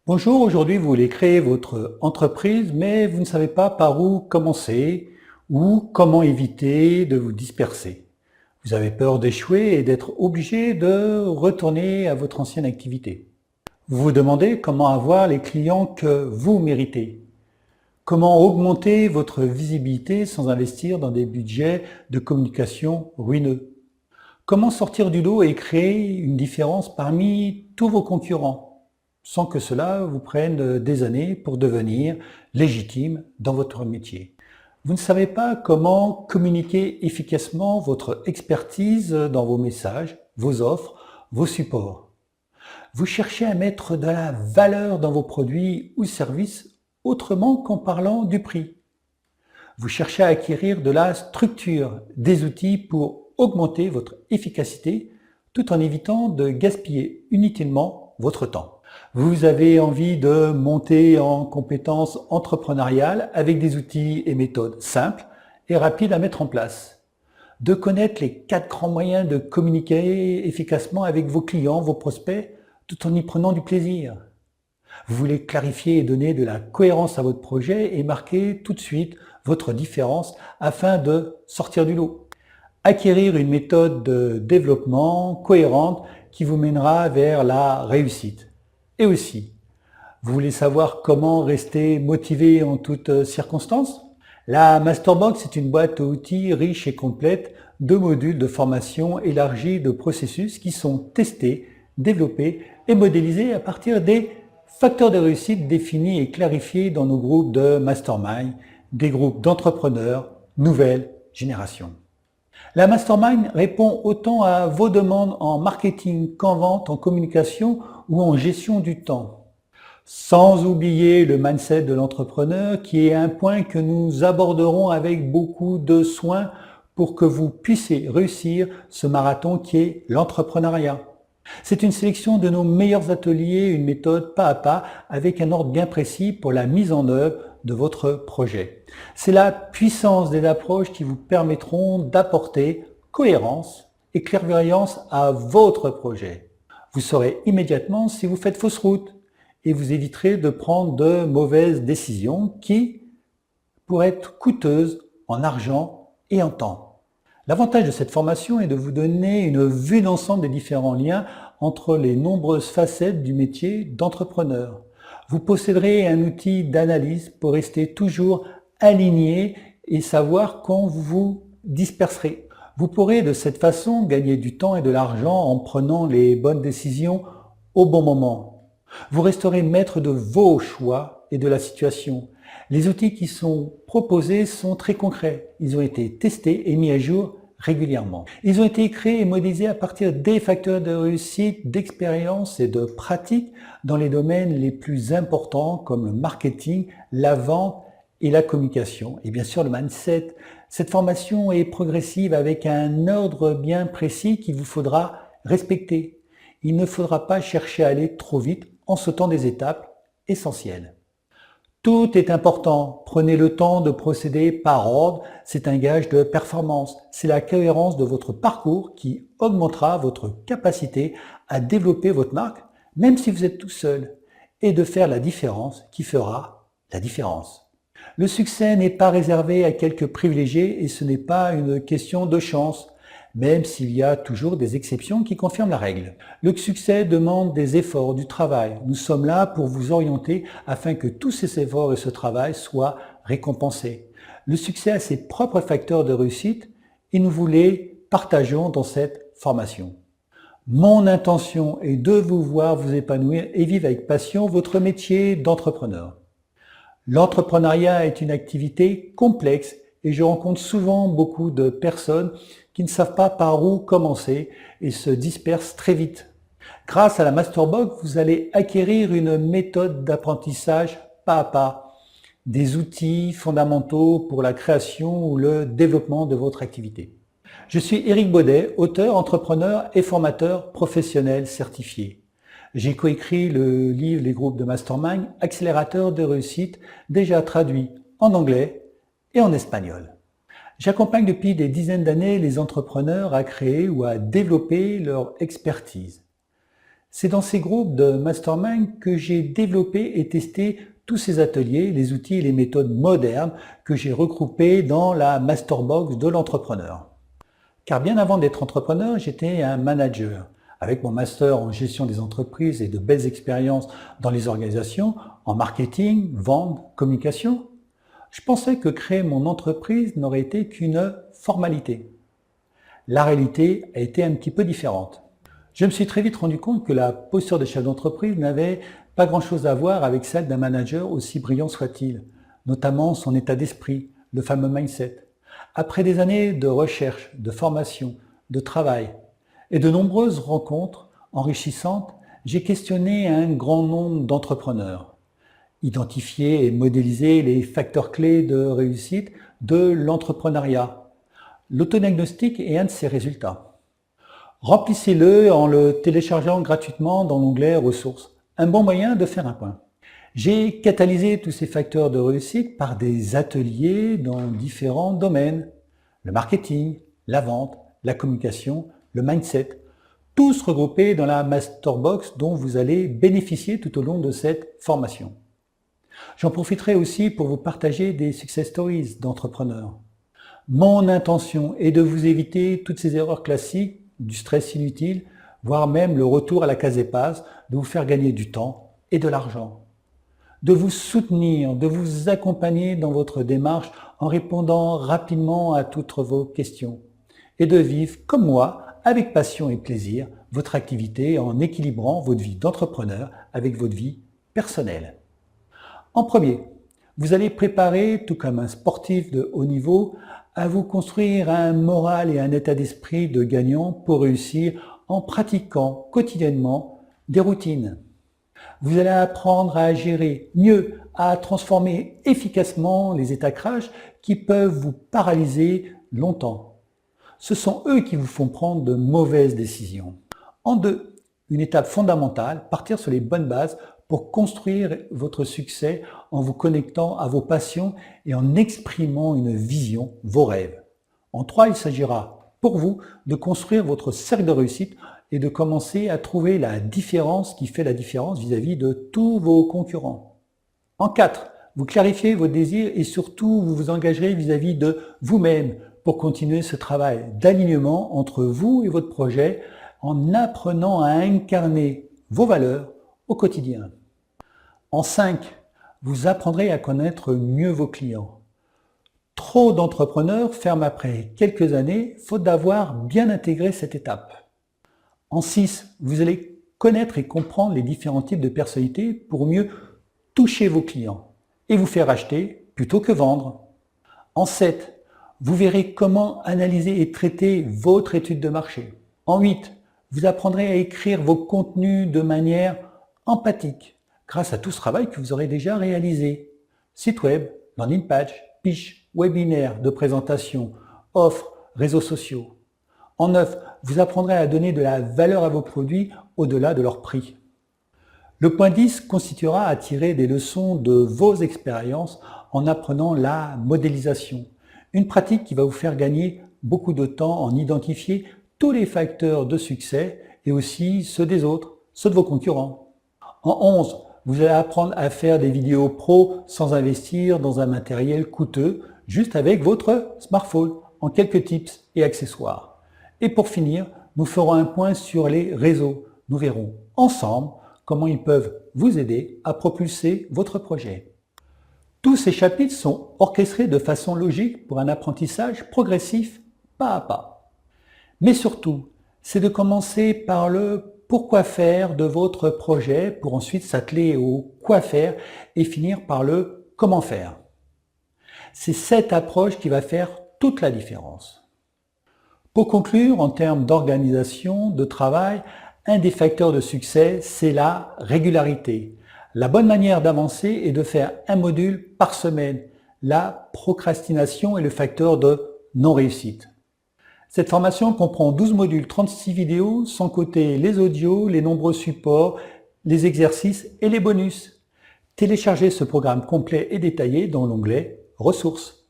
Bonjour, aujourd'hui vous voulez créer votre entreprise, mais vous ne savez pas par où commencer ou comment éviter de vous disperser. Vous avez peur d'échouer et d'être obligé de retourner à votre ancienne activité. Vous vous demandez comment avoir les clients que vous méritez. Comment augmenter votre visibilité sans investir dans des budgets de communication ruineux. Comment sortir du lot et créer une différence parmi tous vos concurrents, sans que cela vous prenne des années pour devenir légitime dans votre métier. Vous ne savez pas comment communiquer efficacement votre expertise dans vos messages, vos offres, vos supports. Vous cherchez à mettre de la valeur dans vos produits ou services autrement qu'en parlant du prix. Vous cherchez à acquérir de la structure, des outils pour augmenter votre efficacité tout en évitant de gaspiller inutilement votre temps. Vous avez envie de monter en compétences entrepreneuriales avec des outils et méthodes simples et rapides à mettre en place. De connaître les 4 grands moyens de communiquer efficacement avec vos clients, vos prospects, tout en y prenant du plaisir. Vous voulez clarifier et donner de la cohérence à votre projet et marquer tout de suite votre différence afin de sortir du lot. Acquérir une méthode de développement cohérente qui vous mènera vers la réussite. Et aussi, vous voulez savoir comment rester motivé en toutes circonstances? La Masterbox est une boîte à outils riche et complète de modules de formation élargis de processus qui sont testés, développés et modélisés à partir des facteurs de réussite définis et clarifiés dans nos groupes de mastermind, des groupes d'entrepreneurs, nouvelle génération. La mastermind répond autant à vos demandes en marketing qu'en vente, en communication ou en gestion du temps. Sans oublier le mindset de l'entrepreneur qui est un point que nous aborderons avec beaucoup de soin pour que vous puissiez réussir ce marathon qui est l'entrepreneuriat. C'est une sélection de nos meilleurs ateliers, une méthode pas à pas avec un ordre bien précis pour la mise en œuvre de votre projet. C'est la puissance des approches qui vous permettront d'apporter cohérence et clairvoyance à votre projet. Vous saurez immédiatement si vous faites fausse route et vous éviterez de prendre de mauvaises décisions qui pourraient être coûteuses en argent et en temps. L'avantage de cette formation est de vous donner une vue d'ensemble des différents liens entre les nombreuses facettes du métier d'entrepreneur. Vous posséderez un outil d'analyse pour rester toujours aligné et savoir quand vous vous disperserez. Vous pourrez de cette façon gagner du temps et de l'argent en prenant les bonnes décisions au bon moment. Vous resterez maître de vos choix et de la situation. Les outils qui sont proposés sont très concrets. Ils ont été testés et mis à jour régulièrement. Ils ont été créés et modélisés à partir des facteurs de réussite, d'expérience et de pratique dans les domaines les plus importants comme le marketing, la vente et la communication. Et bien sûr le mindset. Cette formation est progressive avec un ordre bien précis qu'il vous faudra respecter. Il ne faudra pas chercher à aller trop vite en sautant des étapes essentielles. Tout est important. Prenez le temps de procéder par ordre. C'est un gage de performance. C'est la cohérence de votre parcours qui augmentera votre capacité à développer votre marque, même si vous êtes tout seul, et de faire la différence qui fera la différence. Le succès n'est pas réservé à quelques privilégiés et ce n'est pas une question de chance, même s'il y a toujours des exceptions qui confirment la règle. Le succès demande des efforts, du travail. Nous sommes là pour vous orienter afin que tous ces efforts et ce travail soient récompensés. Le succès a ses propres facteurs de réussite et nous vous les partageons dans cette formation. Mon intention est de vous voir vous épanouir et vivre avec passion votre métier d'entrepreneur. L'entrepreneuriat est une activité complexe et je rencontre souvent beaucoup de personnes qui ne savent pas par où commencer et se dispersent très vite. Grâce à la Masterbox, vous allez acquérir une méthode d'apprentissage pas à pas, des outils fondamentaux pour la création ou le développement de votre activité. Je suis Éric Baudet, auteur, entrepreneur et formateur professionnel certifié. J'ai coécrit le livre Les groupes de Mastermind, accélérateur de réussite, déjà traduit en anglais et en espagnol. J'accompagne depuis des dizaines d'années les entrepreneurs à créer ou à développer leur expertise. C'est dans ces groupes de mastermind que j'ai développé et testé tous ces ateliers, les outils et les méthodes modernes que j'ai regroupés dans la Masterbox de l'entrepreneur. Car bien avant d'être entrepreneur, j'étais un manager. Avec mon master en gestion des entreprises et de belles expériences dans les organisations, en marketing, vente, communication, je pensais que créer mon entreprise n'aurait été qu'une formalité. La réalité a été un petit peu différente. Je me suis très vite rendu compte que la posture de chef d'entreprise n'avait pas grand-chose à voir avec celle d'un manager aussi brillant soit-il, notamment son état d'esprit, le fameux mindset. Après des années de recherche, de formation, de travail et de nombreuses rencontres enrichissantes, j'ai questionné un grand nombre d'entrepreneurs, identifié et modélisé les facteurs clés de réussite de l'entrepreneuriat. L'autodiagnostic est un de ses résultats. Remplissez-le en le téléchargeant gratuitement dans l'onglet Ressources. Un bon moyen de faire un point. J'ai catalysé tous ces facteurs de réussite par des ateliers dans différents domaines. Le marketing, la vente, la communication, le mindset. Tous regroupés dans la Masterbox dont vous allez bénéficier tout au long de cette formation. J'en profiterai aussi pour vous partager des success stories d'entrepreneurs. Mon intention est de vous éviter toutes ces erreurs classiques, du stress inutile, voire même le retour à la case épasse, de vous faire gagner du temps et de l'argent. De vous soutenir, de vous accompagner dans votre démarche en répondant rapidement à toutes vos questions. Et de vivre, comme moi, avec passion et plaisir, votre activité en équilibrant votre vie d'entrepreneur avec votre vie personnelle. En premier, vous allez préparer, tout comme un sportif de haut niveau, à vous construire un moral et un état d'esprit de gagnant pour réussir en pratiquant quotidiennement des routines. Vous allez apprendre à gérer mieux, à transformer efficacement les états crash qui peuvent vous paralyser longtemps. Ce sont eux qui vous font prendre de mauvaises décisions. En deux, une étape fondamentale, partir sur les bonnes bases pour construire votre succès en vous connectant à vos passions et en exprimant une vision, vos rêves. En 3, il s'agira pour vous de construire votre cercle de réussite et de commencer à trouver la différence qui fait la différence vis-à-vis de tous vos concurrents. En 4, vous clarifiez vos désirs et surtout vous vous engagerez vis-à-vis de vous-même pour continuer ce travail d'alignement entre vous et votre projet en apprenant à incarner vos valeurs au quotidien. En 5, vous apprendrez à connaître mieux vos clients. Trop d'entrepreneurs ferment après quelques années, faute d'avoir bien intégré cette étape. En 6, vous allez connaître et comprendre les différents types de personnalités pour mieux toucher vos clients et vous faire acheter plutôt que vendre. En 7, vous verrez comment analyser et traiter votre étude de marché. En 8, vous apprendrez à écrire vos contenus de manière empathique grâce à tout ce travail que vous aurez déjà réalisé. Site web, landing page, pitch, webinaire de présentation, offres, réseaux sociaux. En 9, vous apprendrez à donner de la valeur à vos produits au-delà de leur prix. Le point 10 constituera à tirer des leçons de vos expériences en apprenant la modélisation. Une pratique qui va vous faire gagner beaucoup de temps en identifier tous les facteurs de succès et aussi ceux des autres, ceux de vos concurrents. En 11, vous allez apprendre à faire des vidéos pro sans investir dans un matériel coûteux, juste avec votre smartphone, en quelques tips et accessoires. Et pour finir, nous ferons un point sur les réseaux. Nous verrons ensemble comment ils peuvent vous aider à propulser votre projet. Tous ces chapitres sont orchestrés de façon logique pour un apprentissage progressif, pas à pas. Mais surtout, c'est de commencer par le pourquoi faire de votre projet pour ensuite s'atteler au quoi faire et finir par le comment faire. C'est cette approche qui va faire toute la différence. Pour conclure, en termes d'organisation, de travail, un des facteurs de succès, c'est la régularité. La bonne manière d'avancer est de faire un module par semaine. La procrastination est le facteur de non-réussite. Cette formation comprend 12 modules, 36 vidéos, sans compter les audios, les nombreux supports, les exercices et les bonus. Téléchargez ce programme complet et détaillé dans l'onglet « Ressources ».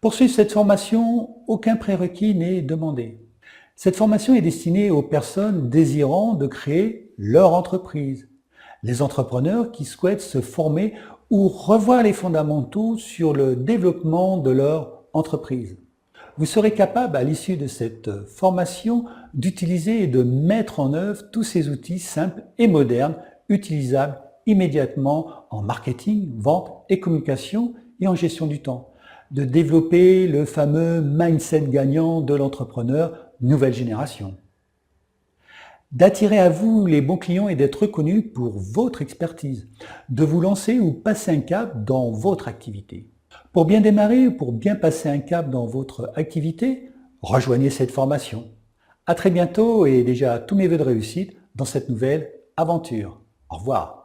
Pour suivre cette formation, aucun prérequis n'est demandé. Cette formation est destinée aux personnes désirant de créer leur entreprise. Les entrepreneurs qui souhaitent se former ou revoir les fondamentaux sur le développement de leur entreprise. Vous serez capable, à l'issue de cette formation, d'utiliser et de mettre en œuvre tous ces outils simples et modernes, utilisables immédiatement en marketing, vente et communication et en gestion du temps. De développer le fameux mindset gagnant de l'entrepreneur nouvelle génération. D'attirer à vous les bons clients et d'être reconnu pour votre expertise. De vous lancer ou passer un cap dans votre activité. Pour bien démarrer ou pour bien passer un cap dans votre activité, rejoignez cette formation. À très bientôt et déjà tous mes vœux de réussite dans cette nouvelle aventure. Au revoir.